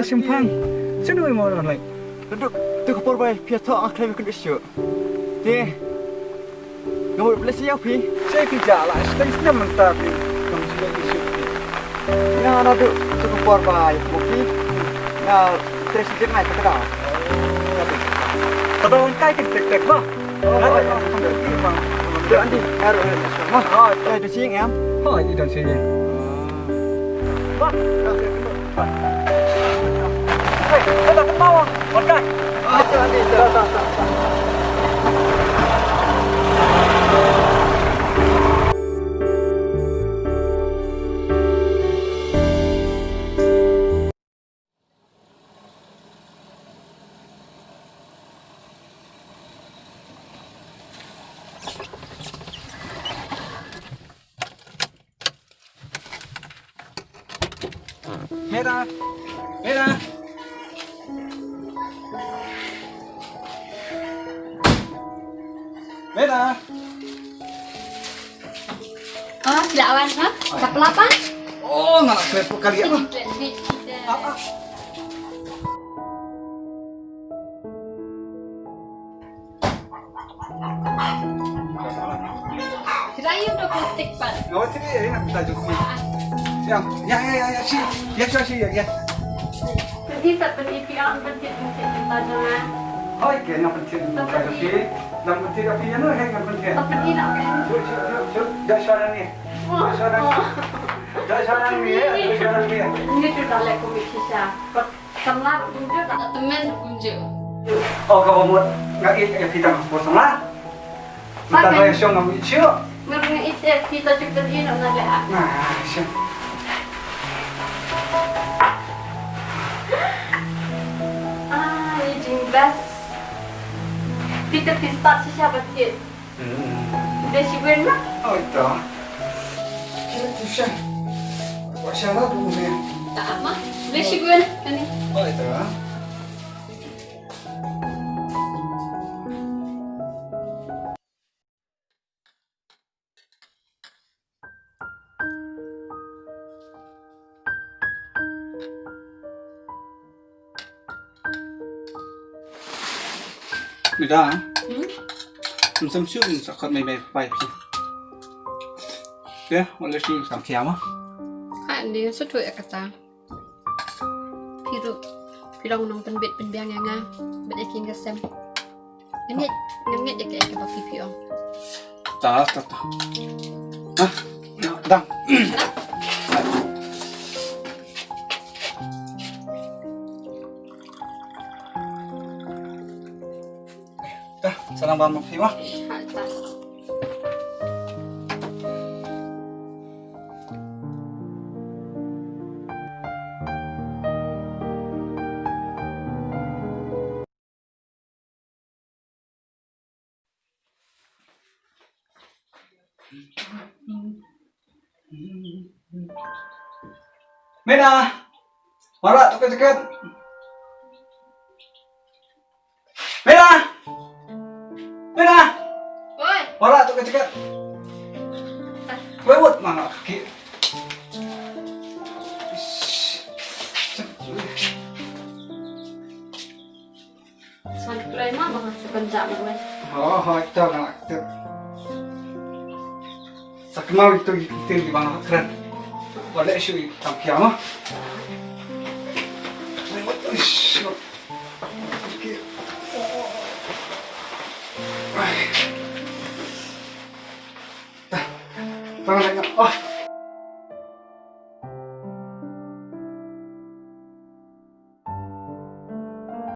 simpang. Sino mau orang lain? Duduk tu kapal bay, pihak tu akhirnya kena isu. Deh, kamu boleh siap pi? Saya kerja lah, setengah mentah pi. Kamu sudah isu pi. Ya, duduk tu kapal bay, mungkin. Ya, terus jadi naik ke dah. Kalau kai tek bah. Ada sampai pi bang. Dia andi, harus mah. Oh, itu sing em. Oh, ini dan sini. Bah, hei, kita ke bawah. Pakai. Ah, andi, dah. Merah. Oh, tidak awan, ha? Tak pelapa? Oh, nak kelepok kali apa? Kirain udah plastik, Pak. Ngawat ini ya, nak kita jumpa. Ya, sih, ya. Nanti tak penipian, penting kita jangan. Oh, okay, yang penting. Yang penting apa yang nak yang penting. Tak penting nak. Dah saran ni. Ini sudah lek komisi saya. Semlat unjuk tak teman unjuk. Oh, kalau mau ngak kita kosong lah. Kita boleh siang ngambil cium. Mereka itu kita juga ini nak lek. Nah, siang. Ini jinggas. Kita pista siapa betul? Dia sibuk nak? Oh, itu. Kita siang. Buat syarat dulu ni. Tak apa. Dia sibuk ni. Oh, itu. Beda, macam siu sakit mai pai. Ya, boleh siu sam kiam ah. Kan dia sudah kata. Pirong nong penbit penbiang yang ngah, berjakin kesem. Ngengit dia kayak apa pipiong. Tak. Ah, dah. Dah, sarang bambu mah. Mena, marak tu dekat. Mena. Oi. Marak tu dekat. Lewat mana kaki. Sampai kulai mah banget sebentar gue. Oh, itu nak. Sakmau itu di bawah keren. Boleh isu tam kiamah. Tangan. Oh.